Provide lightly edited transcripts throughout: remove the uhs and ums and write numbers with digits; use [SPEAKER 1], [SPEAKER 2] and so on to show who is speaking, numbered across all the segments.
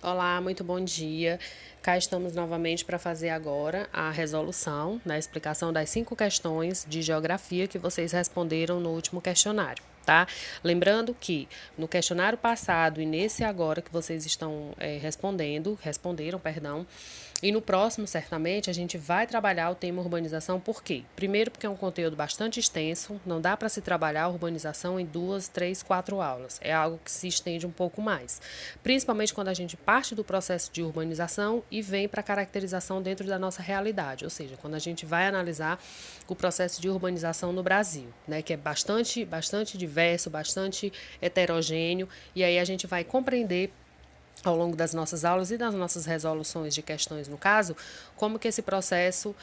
[SPEAKER 1] Olá, muito bom dia. Cá estamos novamente para fazer agora a resolução, a explicação das 5 questões de geografia que vocês responderam no último questionário, tá? Lembrando que no questionário passado e nesse agora que vocês estão responderam, perdão, e no próximo, certamente, a gente vai trabalhar o tema urbanização, por quê? Primeiro, porque é um conteúdo bastante extenso, não dá para se trabalhar a urbanização em 2, 3, 4 aulas. É algo que se estende um pouco mais. Principalmente quando a gente parte do processo de urbanização e vem para a caracterização dentro da nossa realidade, ou seja, quando a gente vai analisar o processo de urbanização no Brasil, né, que é bastante diverso, bastante heterogêneo, e aí a gente vai compreender ao longo das nossas aulas e das nossas resoluções de questões, no caso, como que esse processo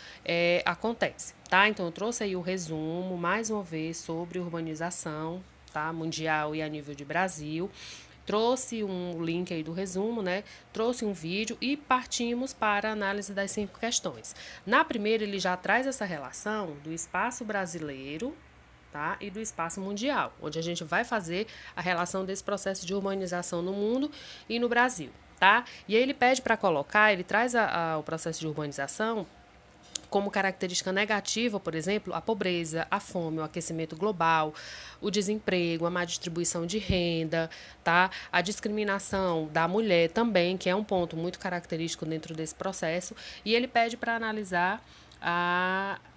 [SPEAKER 1] acontece, tá? Então, eu trouxe aí o resumo, mais uma vez, sobre urbanização, tá? Mundial e a nível de Brasil. Trouxe um link aí do resumo, né? Trouxe um vídeo e partimos para a análise das 5 questões. Na primeira, ele já traz essa relação do espaço brasileiro, tá? E do espaço mundial, onde a gente vai fazer a relação desse processo de urbanização no mundo e no Brasil, tá? E aí ele pede para colocar, ele traz o processo de urbanização como característica negativa, por exemplo, a pobreza, a fome, o aquecimento global, o desemprego, a má distribuição de renda, tá? A discriminação da mulher também, que é um ponto muito característico dentro desse processo, e ele pede para analisar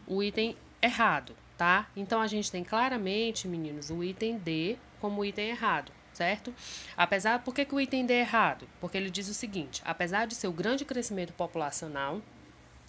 [SPEAKER 1] o item errado, tá? Então a gente tem claramente, meninos, o item D como item errado, certo? Por que o item D é errado? Porque ele diz o seguinte: apesar de seu grande crescimento populacional,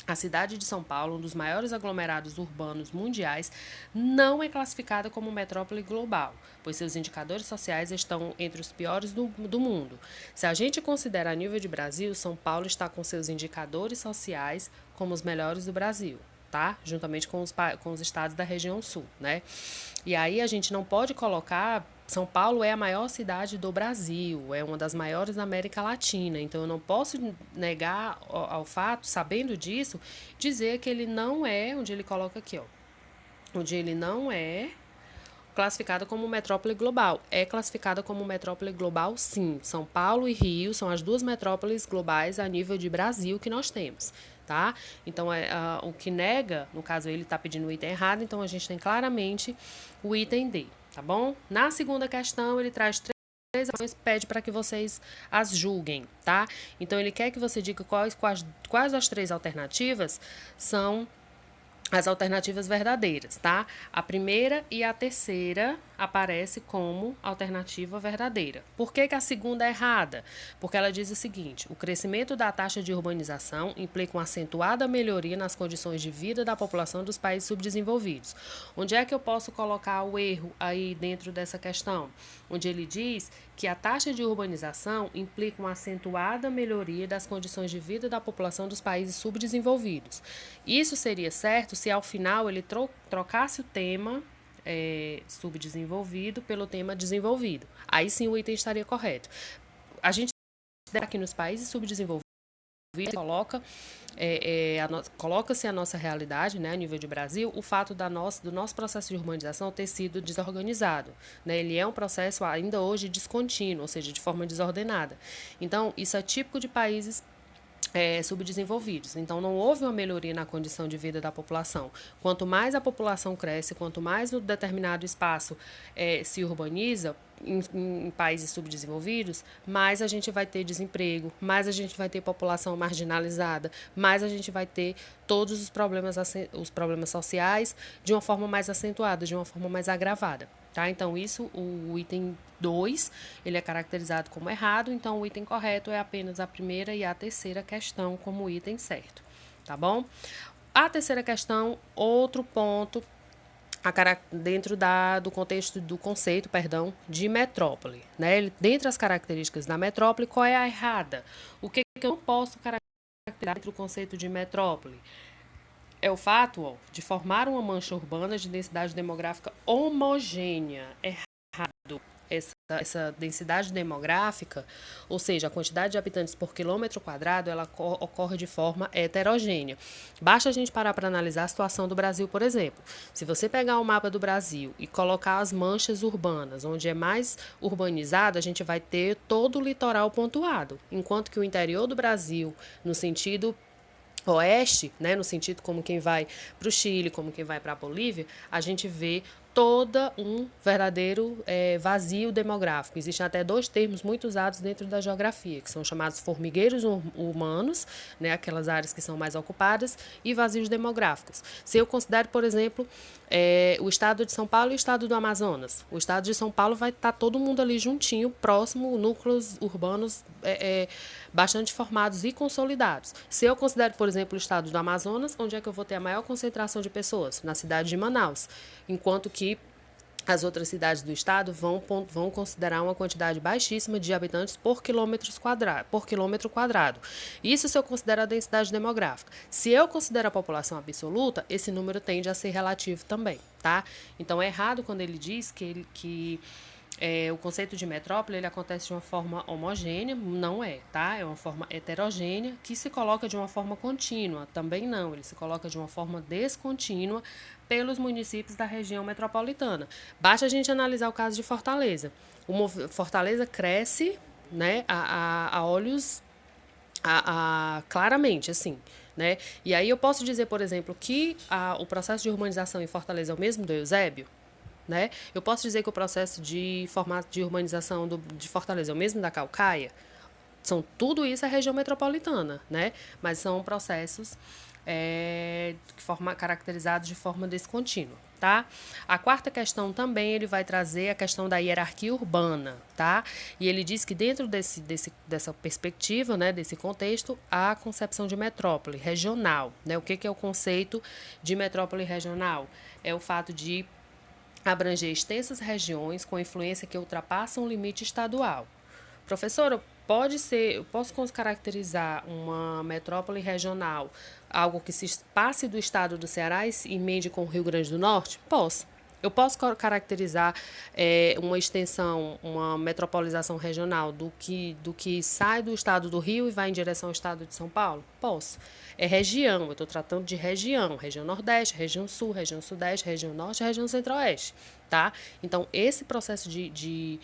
[SPEAKER 1] a cidade de São Paulo, um dos maiores aglomerados urbanos mundiais, não é classificada como metrópole global, pois seus indicadores sociais estão entre os piores do mundo. Se a gente considera a nível de Brasil, São Paulo está com seus indicadores sociais como os melhores do Brasil, tá? Juntamente com os estados da região sul, né? E aí a gente não pode colocar. São Paulo é a maior cidade do Brasil, é uma das maiores da América Latina, então eu não posso negar ao fato, sabendo disso, dizer que ele não é, onde ele coloca aqui, ó, onde ele não é classificada como metrópole global. É classificada como metrópole global, sim. São Paulo e Rio são as duas metrópoles globais a nível de Brasil que nós temos, tá? Então, o que nega, no caso, ele está pedindo o item errado, então a gente tem claramente o item D, tá bom? Na segunda questão, ele traz três ações, pede para que vocês as julguem, tá? Então, ele quer que você diga quais das 3 alternativas são as alternativas verdadeiras, tá? A primeira e a terceira aparece como alternativa verdadeira. Por que a segunda é errada? Porque ela diz o seguinte: o crescimento da taxa de urbanização implica uma acentuada melhoria nas condições de vida da população dos países subdesenvolvidos. Onde é que eu posso colocar o erro aí dentro dessa questão? Onde ele diz que a taxa de urbanização implica uma acentuada melhoria das condições de vida da população dos países subdesenvolvidos. Isso seria certo se ao final ele trocasse o tema subdesenvolvido pelo tema desenvolvido. Aí sim o item estaria correto. A gente aqui nos países subdesenvolvidos coloca-se a nossa realidade, né, a nível de Brasil, o fato do nosso processo de urbanização ter sido desorganizado, né? Ele é um processo ainda hoje descontínuo, ou seja, de forma desordenada. Então, isso é típico de países subdesenvolvidos. Então, não houve uma melhoria na condição de vida da população. Quanto mais a população cresce, quanto mais o determinado espaço se urbaniza, em países subdesenvolvidos, mais a gente vai ter desemprego, mais a gente vai ter população marginalizada, mais a gente vai ter todos os problemas sociais de uma forma mais acentuada, de uma forma mais agravada. Tá? Então, isso, o item 2, ele é caracterizado como errado, então o item correto é apenas a primeira e a terceira questão como item certo, tá bom? A terceira questão, outro ponto, dentro do contexto do conceito, de metrópole, né? Dentre as características da metrópole, qual é a errada? O que eu não posso caracterizar dentro do conceito de metrópole? É o fato de formar uma mancha urbana de densidade demográfica homogênea. Errado. Essa essa densidade demográfica, ou seja, a quantidade de habitantes por quilômetro quadrado, ela ocorre de forma heterogênea. Basta a gente parar para analisar a situação do Brasil, por exemplo. Se você pegar o mapa do Brasil e colocar as manchas urbanas, onde é mais urbanizado, a gente vai ter todo o litoral pontuado, enquanto que o interior do Brasil, no sentido oeste, né, no sentido como quem vai para o Chile, como quem vai para a Bolívia, a gente vê toda um verdadeiro vazio demográfico. Existem até dois termos muito usados dentro da geografia, que são chamados formigueiros urbanos, né, aquelas áreas que são mais ocupadas, e vazios demográficos. Se eu considero, por exemplo, o estado de São Paulo e o estado do Amazonas. O estado de São Paulo vai estar todo mundo ali juntinho, próximo, núcleos urbanos bastante formados e consolidados. Se eu considero, por exemplo, o estado do Amazonas, onde é que eu vou ter a maior concentração de pessoas? Na cidade de Manaus. Enquanto que as outras cidades do estado vão considerar uma quantidade baixíssima de habitantes por quilômetro quadrado. Isso se eu considero a densidade demográfica. Se eu considero a população absoluta, esse número tende a ser relativo também, tá? Então é errado quando ele diz que o conceito de metrópole ele acontece de uma forma homogênea, não é, tá? É uma forma heterogênea que se coloca de uma forma contínua, também não, ele se coloca de uma forma descontínua pelos municípios da região metropolitana. Basta a gente analisar o caso de Fortaleza. Fortaleza cresce, né, a olhos claramente, assim, né? E aí eu posso dizer, por exemplo, que o processo de urbanização em Fortaleza é o mesmo do Eusébio, né? Eu posso dizer que o processo de formato de urbanização de Fortaleza é o mesmo da Caucaia? Tudo isso é região metropolitana, né? Mas são processos caracterizados de forma descontínua, tá? A quarta questão também ele vai trazer a questão da hierarquia urbana, tá? E ele diz que dentro dessa perspectiva, né, desse contexto, há a concepção de metrópole regional, né? O que é o conceito de metrópole regional? É o fato de abranger extensas regiões com influência que ultrapassam o limite estadual. Professora, eu posso caracterizar uma metrópole regional, algo que se passe do estado do Ceará e se emende com o Rio Grande do Norte? Posso. Eu posso caracterizar uma extensão, uma metropolização regional do que sai do estado do Rio e vai em direção ao estado de São Paulo? Posso. É região, eu estou tratando de região Nordeste, região Sul, região Sudeste, região Norte, região Centro-Oeste, tá? Então, esse processo de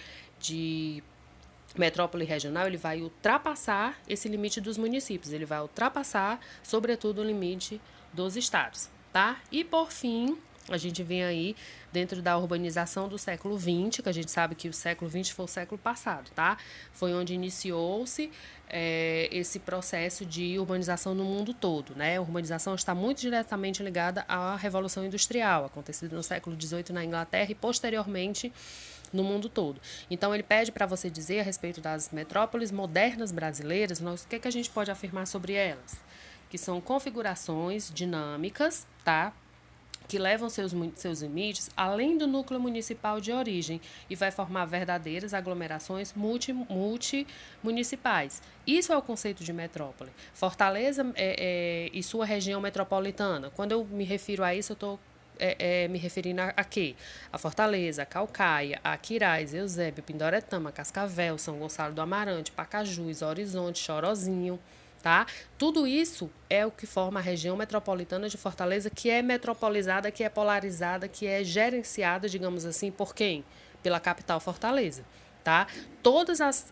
[SPEAKER 1] metrópole regional, ele vai ultrapassar esse limite dos municípios, ele vai ultrapassar, sobretudo, o limite dos estados, tá? E, por fim, a gente vem aí dentro da urbanização do século XX, que a gente sabe que o século XX foi o século passado, tá? Foi onde iniciou-se esse processo de urbanização no mundo todo, né? A urbanização está muito diretamente ligada à Revolução Industrial, acontecida no século XVIII na Inglaterra e, posteriormente, no mundo todo. Então, ele pede para você dizer a respeito das metrópoles modernas brasileiras, o que a gente pode afirmar sobre elas? Que são configurações dinâmicas, tá? Que levam seus limites além do núcleo municipal de origem e vai formar verdadeiras aglomerações multimunicipais. Isso é o conceito de metrópole. Fortaleza e sua região metropolitana. Quando eu me refiro a isso, eu estou me referindo a quê? A Fortaleza, a Caucaia, a Aquiraz, Eusébio, Pindoretama, Cascavel, São Gonçalo do Amarante, Pacajus, Horizonte, Chorozinho, tá? Tudo isso é o que forma a região metropolitana de Fortaleza, que é metropolizada, que é polarizada, que é gerenciada, digamos assim, por quem? Pela capital Fortaleza, tá? Todas as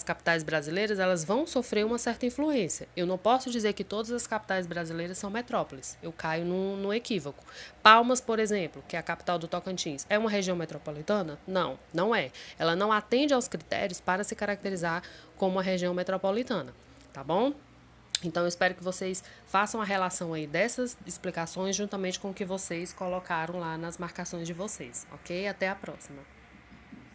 [SPEAKER 1] capitais brasileiras, elas vão sofrer uma certa influência. Eu não posso dizer que todas as capitais brasileiras são metrópoles. Eu caio no equívoco. Palmas, por exemplo, que é a capital do Tocantins, é uma região metropolitana? Não, não é. Ela não atende aos critérios para se caracterizar como uma região metropolitana, tá bom? Então, eu espero que vocês façam a relação aí dessas explicações juntamente com o que vocês colocaram lá nas marcações de vocês, ok? Até a próxima.